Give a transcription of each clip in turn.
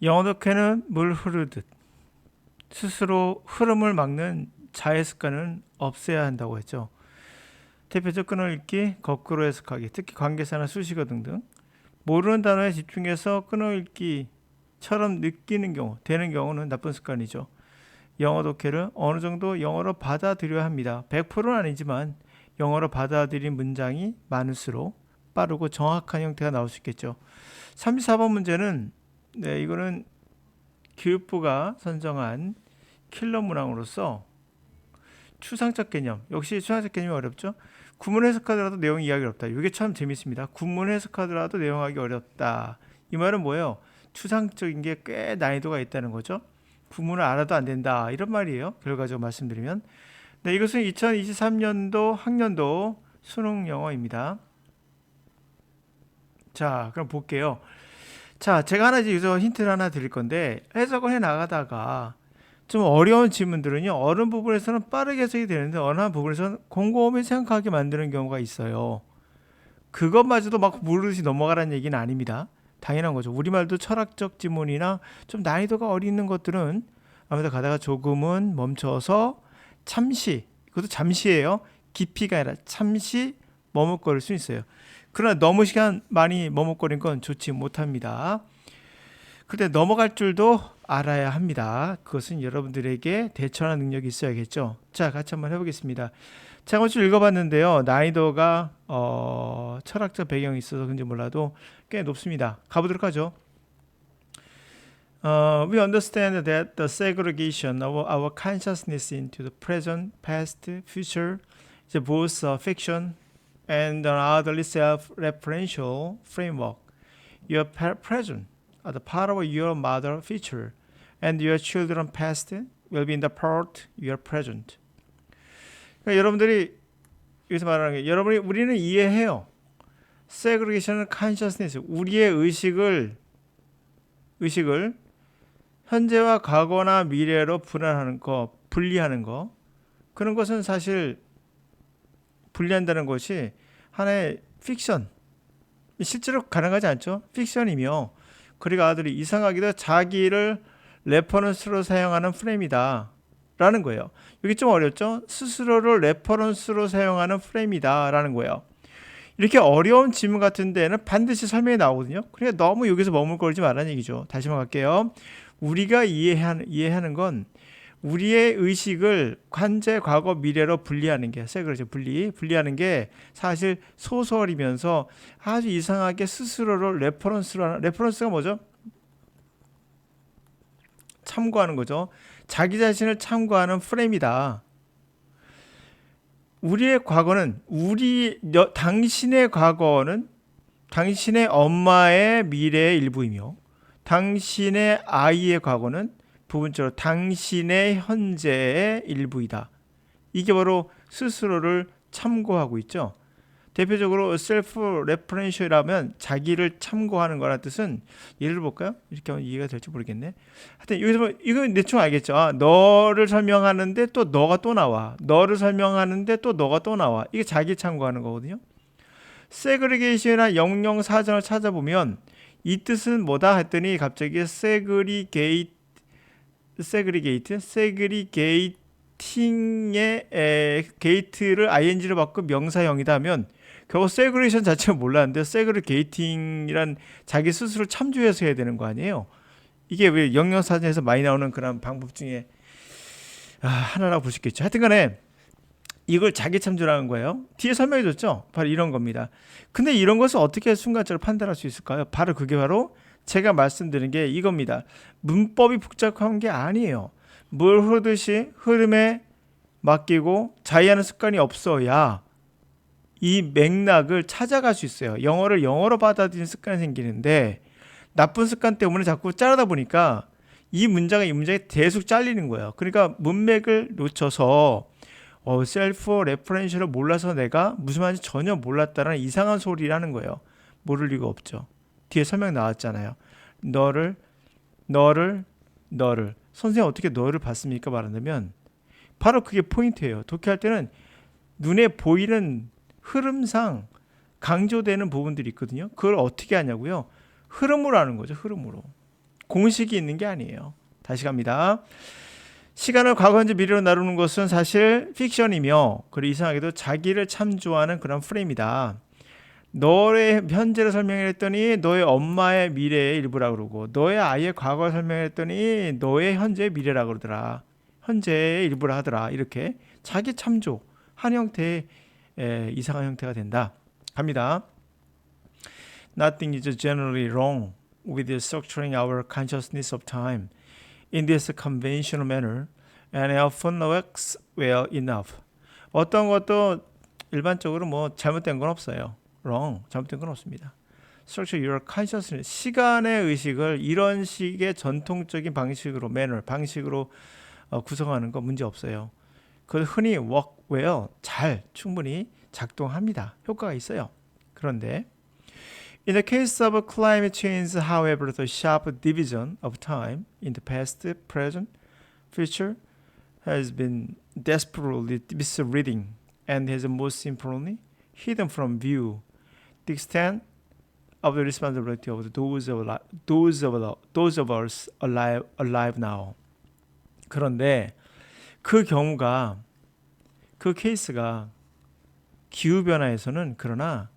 영어 독해는 물 흐르듯 스스로 흐름을 막는 자해 습관은 없애야 한다고 했죠. 대표적 끊어 읽기, 거꾸로 해석하기, 특히 관계사나 수식어 등등 모르는 단어에 집중해서 끊어 읽기처럼 느끼는 경우, 되는 경우는 나쁜 습관이죠. 영어 독해를 어느 정도 영어로 받아들여야 합니다. 100%는 아니지만 영어로 받아들인 문장이 많을수록 빠르고 정확한 형태가 나올 수 있겠죠. 34번 문제는 이거는 교육부가 선정한 킬러 문항으로서 추상적 개념, 역시 추상적 개념이 어렵죠. 구문 해석하더라도 내용 이해하기 어렵다. 이게 참 재밌습니다. 구문 해석하더라도 내용하기 어렵다. 이 말은 뭐예요? 추상적인 게 꽤 난이도가 있다는 거죠. 구문을 알아도 안 된다. 이런 말이에요. 결과적으로 말씀드리면. 네, 이것은 2023년도 학년도 수능 영어입니다. 자, 그럼 볼게요. 자, 제가 하나 여기서 힌트를 하나 드릴 건데 해석을 해 나가다가 좀 어려운 질문들은요, 어느 부분에서는 빠르게 해석이 되는데 어느 부분에서는 곰곰이 생각하게 만드는 경우가 있어요. 그것마저도 막 모르듯이 넘어가라는 얘기는 아닙니다. 당연한 거죠. 우리말도 철학적 지문이나 좀 난이도가 어린 것들은 아무래도 가다가 조금은 멈춰서 잠시, 그것도 잠시예요. 깊이가 아니라 잠시 머뭇거릴 수 있어요. 그러나 너무 시간 많이 머뭇거린 건 좋지 못합니다. 근데 넘어갈 줄도 알아야 합니다. 그것은 여러분들에게 대처하는 능력이 있어야겠죠. 자, 같이 한번 해보겠습니다. 제가 먼저 읽어봤는데요. 난이도가 철학적 배경이 있어서 그런지 몰라도 꽤 높습니다. 가보도록 하죠. We understand that the segregation of our consciousness into the present, past, future is both a fiction and an orderly self-referential framework. Your present are the part of your mother future, and your children past will be in the part your present. 그러니까 여러분들이 여기서 말하는 게 우리는 이해해요. segregation consciousness, 우리의 의식을 현재와 과거나 미래로 분리하는 거, 그런 것은 사실 분리한다는 것이 하나의 픽션, 실제로 가능하지 않죠. 픽션이며, 그리고 아들이 이상하게도 자기를 레퍼런스로 사용하는 프레임이다 라는 거예요. 여기 좀 어렵죠. 스스로를 레퍼런스로 사용하는 프레임이다 라는 거예요. 이렇게 어려운 질문 같은 데는 반드시 설명이 나오거든요. 그러니까 너무 여기서 머물거리지 말라는 얘기죠. 다시 한번 갈게요. 우리가 이해하는 건 우리의 의식을 현재, 과거, 미래로 분리하는 게, 그렇죠. 분리하는 게 사실 소설이면서 아주 이상하게 스스로를 레퍼런스가 뭐죠? 참고하는 거죠. 자기 자신을 참고하는 프레임이다. 우리의 과거는 당신의 과거는 당신의 엄마의 미래의 일부이며 당신의 아이의 과거는 부분적으로 당신의 현재의 일부이다. 이게 바로 스스로를 참고하고 있죠. 대표적으로 셀프 레퍼런셜이라면 자기를 참고하는 거라는 뜻은, 예를 볼까요? 이렇게 하면 이해가 될지 모르겠네. 하여튼 여기서 이건 대충 알겠죠. 너를 설명하는데 또 너가 또 나와. 너를 설명하는데 또 너가 또 나와. 이게 자기 참고하는 거거든요. 세그리게이션이나 영영 사전을 찾아보면 이 뜻은 뭐다 했더니 갑자기 세그리게이팅의 게이트를 ing로 바꿔 명사형이다 하면 결국 세그레이션 자체를 몰랐는데 세그리게이팅이란 자기 스스로 참조해서 해야 되는 거 아니에요. 이게 왜 영영사전에서 많이 나오는 그런 방법 중에 하나라고 볼 수 있겠죠. 하여튼 간에 이걸 자기 참조라는 거예요. 뒤에 설명해 줬죠. 바로 이런 겁니다. 근데 이런 것을 어떻게 순간적으로 판단할 수 있을까요? 바로 그게 바로 제가 말씀드린 게 이겁니다. 문법이 복잡한 게 아니에요. 물 흐르듯이 흐름에 맡기고 자의하는 습관이 없어야 이 맥락을 찾아갈 수 있어요. 영어를 영어로 받아들이는 습관이 생기는데 나쁜 습관 때문에 자꾸 자르다 보니까 이 문장이 계속 잘리는 거예요. 그러니까 문맥을 놓쳐서 셀프 레퍼런셜을 몰라서 내가 무슨 말인지 전혀 몰랐다라는 이상한 소리를 하는 거예요. 모를 리가 없죠. 뒤에 설명 나왔잖아요. 너를 선생님 어떻게 너를 봤습니까? 말한다면 바로 그게 포인트예요. 독해할 때는 눈에 보이는 흐름상 강조되는 부분들이 있거든요. 그걸 어떻게 하냐고요? 흐름으로 하는 거죠. 흐름으로. 공식이 있는 게 아니에요. 다시 갑니다. 시간을 과거, 현재, 미래로 나누는 것은 사실 픽션이며 그리고 이상하게도 자기를 참조하는 그런 프레임이다. 너의 현재를 설명했더니 너의 엄마의 미래의 일부라고 그러고 너의 아이의 과거를 설명했더니 너의 현재의 미래라고 그러더라. 현재의 일부라 하더라. 이렇게 자기 참조 한 형태의 이상한 형태가 된다. 갑니다. Nothing is generally wrong with structuring our consciousness of time in this conventional manner and often works well enough. 어떤 것도 일반적으로 뭐 잘못된 건 없어요. wrong, 잘못된 건 없습니다. Structure your consciousness, 시간의 의식을 이런 식의 전통적인 방식으로, manner, 방식으로 구성하는 거 문제 없어요. 그 흔히 work well, 잘, 충분히 작동합니다. 효과가 있어요. 그런데 In the case of climate change, however, the sharp division of time in the past, present, future has been desperately misreading and has most importantly hidden from view the extent of the responsibility of those of us alive now. 그런데 그 경우가 그 케이스가 기후 변화에서는 그러나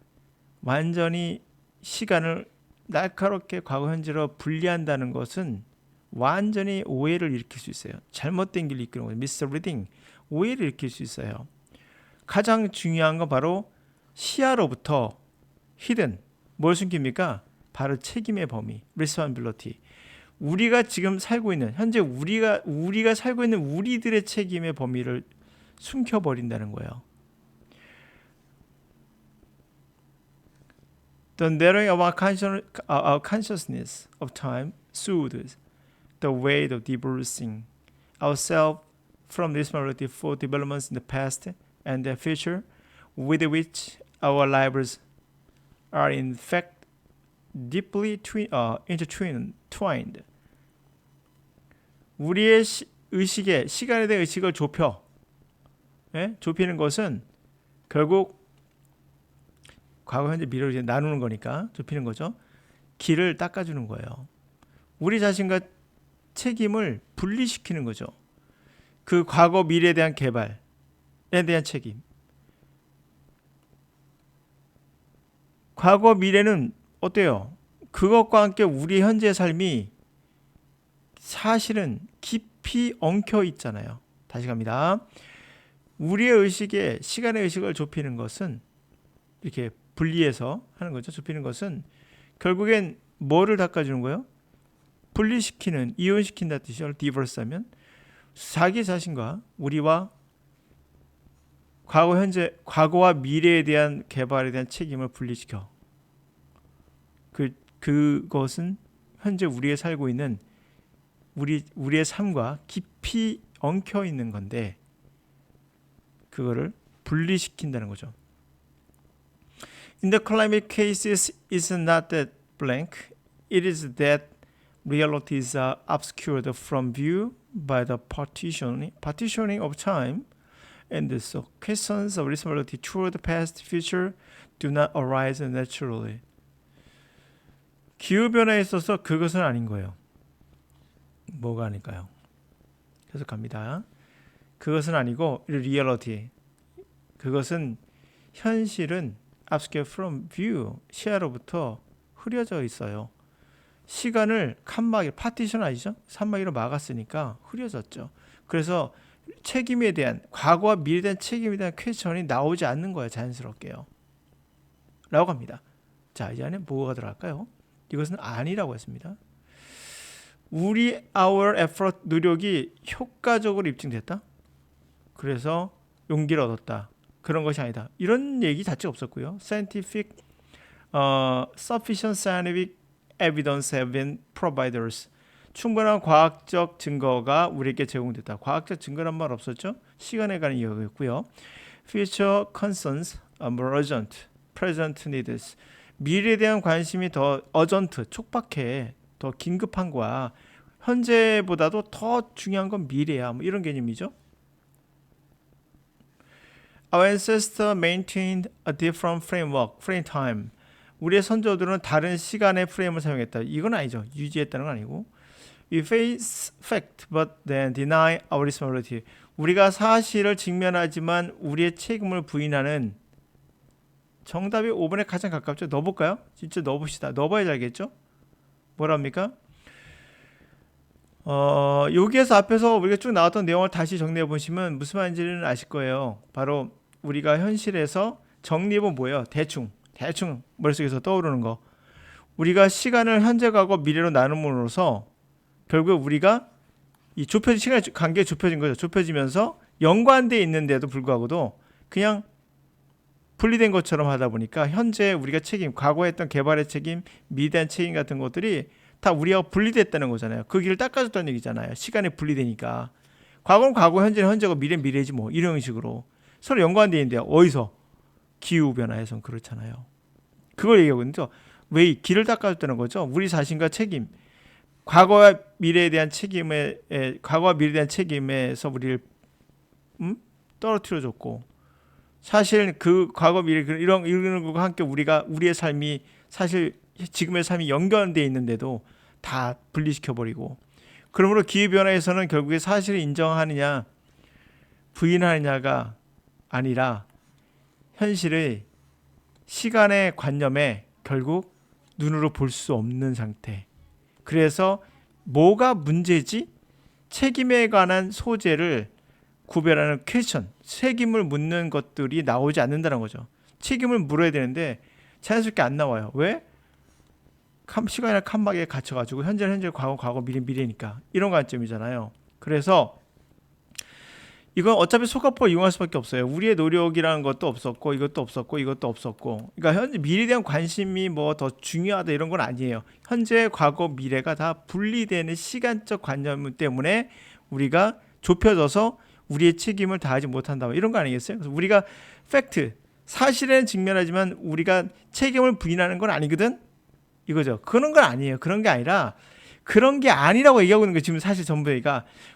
완전히 시간을 날카롭게 과거 현재로 분리한다는 것은 완전히 오해를 일으킬 수 있어요. 잘못된 길을 이끄는 거죠. misreading, 오해를 일으킬 수 있어요. 가장 중요한 건 바로 시야로부터 hidden, 뭘 숨깁니까? 바로 책임의 범위, responsibility. 우리가 지금 살고 있는 현재 우리가 살고 있는 우리들의 책임의 범위를 숨겨버린다는 거예요. The narrowing of our consciousness of time soothes the weight of divorcing ourselves from responsibility for developments in the past and the future with which our lives are in fact deeply intertwined. 우리의 의식에 시간에 대한 의식을 좁혀, 좁히는 것은 결국 과거, 현재, 미래를 이제 나누는 거니까 좁히는 거죠. 길을 닦아주는 거예요. 우리 자신과 책임을 분리시키는 거죠. 그 과거, 미래에 대한 개발에 대한 책임. 과거, 미래는 어때요? 그것과 함께 우리 현재의 삶이 사실은 깊이 엉켜 있잖아요. 다시 갑니다. 우리의 의식에 시간의 의식을 좁히는 것은 이렇게 분리해서 하는 거죠. 좁히는 것은 결국엔 뭐를 닦아주는 거예요? 분리시키는, 이혼시킨다는 뜻이죠. 디버스 하면 자기 자신과 우리와 과거, 현재, 과거와 미래에 대한 개발에 대한 책임을 분리시켜. 그것은 현재 우리의 살고 있는 우리의 삶과 깊이 엉켜 있는 건데 그거를 분리시킨다는 거죠. In the climate cases, it's not that blank. It is that realities are obscured from view by the partitioning of time, and so questions of responsibility toward the past, future do not arise naturally. 기후 변화에 있어서 그것은 아닌 거예요. 뭐가 아닐까요? 계속합니다. 그것은 아니고 reality. 그것은 현실은 obscured from view, 시야로부터 흐려져 있어요. 시간을 칸막이, 파티션 아니죠? 칸막이로 막았으니까 흐려졌죠. 그래서 책임에 대한, 과거와 미래에 대한 책임에 대한 퀘스천이 나오지 않는 거예요. 자연스럽게요. 라고 합니다. 자, 이제 안에 뭐가 들어갈까요? 이것은 아니라고 했습니다. our effort, 노력이 효과적으로 입증됐다? 그래서 용기를 얻었다. 그런 것이 아니다. 이런 얘기 자체가 없었고요. Sufficient scientific evidence have been provided. 충분한 과학적 증거가 우리에게 제공됐다. 과학적 증거란 말 없었죠? 시간에 관한 이야기였고요. Future concerns are more urgent. Present needs. 미래에 대한 관심이 더 urgent, 촉박해. 더 긴급한 거야. 현재보다도 더 중요한 건 미래야. 뭐 이런 개념이죠. Our ancestors maintained a different frame time. 우리의 선조들은 다른 시간의 프레임을 사용했다. 이건 아니죠. 유지했다는 건 아니고 We face fact but then deny our responsibility. 우리가 사실을 직면하지만 우리의 책임을 부인하는. 정답이 5번에 가장 가깝죠. 넣어볼까요? 진짜 넣어봅시다. 넣어봐야 알겠죠? 뭐랍니까? 여기에서 앞에서 우리가 쭉 나왔던 내용을 다시 정리해 보시면 무슨 말인지는 아실 거예요. 바로 우리가 현실에서 정리해보면 뭐예요? 대충 머릿속에서 떠오르는 거. 우리가 시간을 현재, 과거, 미래로 나눔으로써 결국 우리가 이 좁혀진 시간 관계가 좁혀진 거죠. 좁혀지면서 연관되어 있는데도 불구하고도 그냥 분리된 것처럼 하다 보니까 현재 우리가 책임, 과거에 했던 개발의 책임, 미래의 책임 같은 것들이 다 우리와 분리됐다는 거잖아요. 그 길을 닦아줬다는 얘기잖아요. 시간이 분리되니까. 과거는 과거, 현재는 현재고 미래는 미래지 뭐 이런 식으로 서로 연관되어 있는데 어디서? 기후변화에선 그렇잖아요. 그걸 얘기하고 있는데 왜 길을 닦아줬다는 거죠? 우리 자신과 책임, 과거와 미래에 대한 과거와 미래에 대한 책임에서 우리를 떨어뜨려줬고 사실 그 과거 미래 이런 것과 함께 우리의 삶이 사실 지금의 삶이 연결되어 있는데도 다 분리시켜버리고 그러므로 기후변화에서는 결국에 사실을 인정하느냐 부인하느냐가 아니라 현실의 시간의 관념에 결국 눈으로 볼 수 없는 상태. 그래서 뭐가 문제지? 책임에 관한 소재를 구별하는 퀘스천, 책임을 묻는 것들이 나오지 않는다는 거죠. 책임을 물어야 되는데 자연스럽게 안 나와요. 왜? 시간이나 칸막이에 갇혀가지고 현재, 과거, 미래니까 이런 관점이잖아요. 그래서 이건 어차피 속아포 이용할 수밖에 없어요. 우리의 노력이라는 것도 없었고 이것도 없었고 그러니까 현재 미래에 대한 관심이 뭐 더 중요하다 이런 건 아니에요. 현재, 과거, 미래가 다 분리되는 시간적 관념 때문에 우리가 좁혀져서 우리의 책임을 다하지 못한다 이런 거 아니겠어요? 그래서 우리가 팩트, 사실에는 직면하지만 우리가 책임을 부인하는 건 아니거든? 이거죠. 그런 건 아니에요. 그런 게 아니라 그런 게 아니라고 얘기하고 있는 거 지금 사실 전부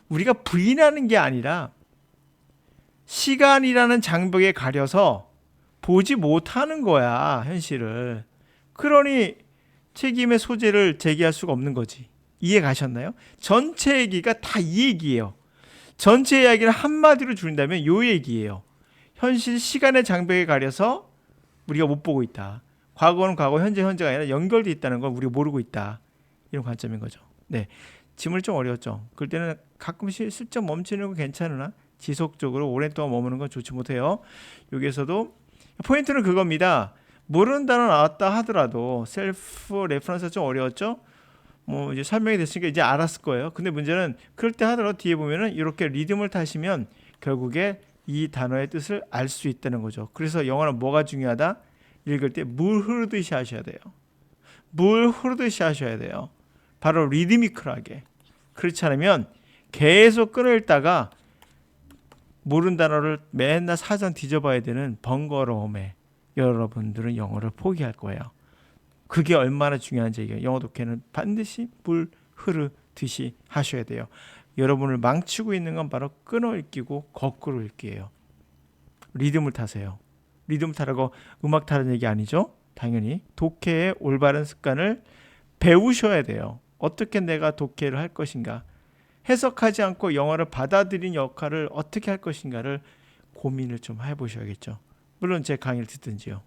우리가 부인하는 게 아니라 시간이라는 장벽에 가려서 보지 못하는 거야, 현실을. 그러니 책임의 소재를 제기할 수가 없는 거지. 이해 가셨나요? 전체 얘기가 다 이 얘기예요. 전체 이야기를 한마디로 줄인다면 요 얘기예요. 현실 시간의 장벽에 가려서 우리가 못 보고 있다. 과거는 과거, 현재가 아니라 연결되어 있다는 걸 우리가 모르고 있다. 이런 관점인 거죠. 네, 질문이 좀 어려웠죠. 그럴 때는 가끔씩 슬쩍 멈추는 건 괜찮으나 지속적으로 오랫동안 머무는 건 좋지 못해요. 여기에서도 포인트는 그겁니다. 모르는 단어 나왔다 하더라도 셀프 레퍼런스가 좀 어려웠죠. 뭐 이제 설명이 됐으니까 이제 알았을 거예요. 근데 문제는 그럴 때 하더라도 뒤에 보면은 이렇게 리듬을 타시면 결국에 이 단어의 뜻을 알 수 있다는 거죠. 그래서 영어는 뭐가 중요하다? 읽을 때 물 흐르듯이 하셔야 돼요. 물 흐르듯이 하셔야 돼요. 바로 리드미컬하게. 그렇지 않으면 계속 끊어읽다가 모르는 단어를 맨날 사전 뒤져봐야 되는 번거로움에 여러분들은 영어를 포기할 거예요. 그게 얼마나 중요한지 얘기해요. 영어 독해는 반드시 물 흐르듯이 하셔야 돼요. 여러분을 망치고 있는 건 바로 끊어 읽기고 거꾸로 읽기예요. 리듬을 타세요. 리듬 타라고 음악 타라는 얘기 아니죠? 당연히 독해의 올바른 습관을 배우셔야 돼요. 어떻게 내가 독해를 할 것인가, 해석하지 않고 영어를 받아들인 역할을 어떻게 할 것인가를 고민을 좀 해보셔야겠죠. 물론 제 강의를 듣든지요.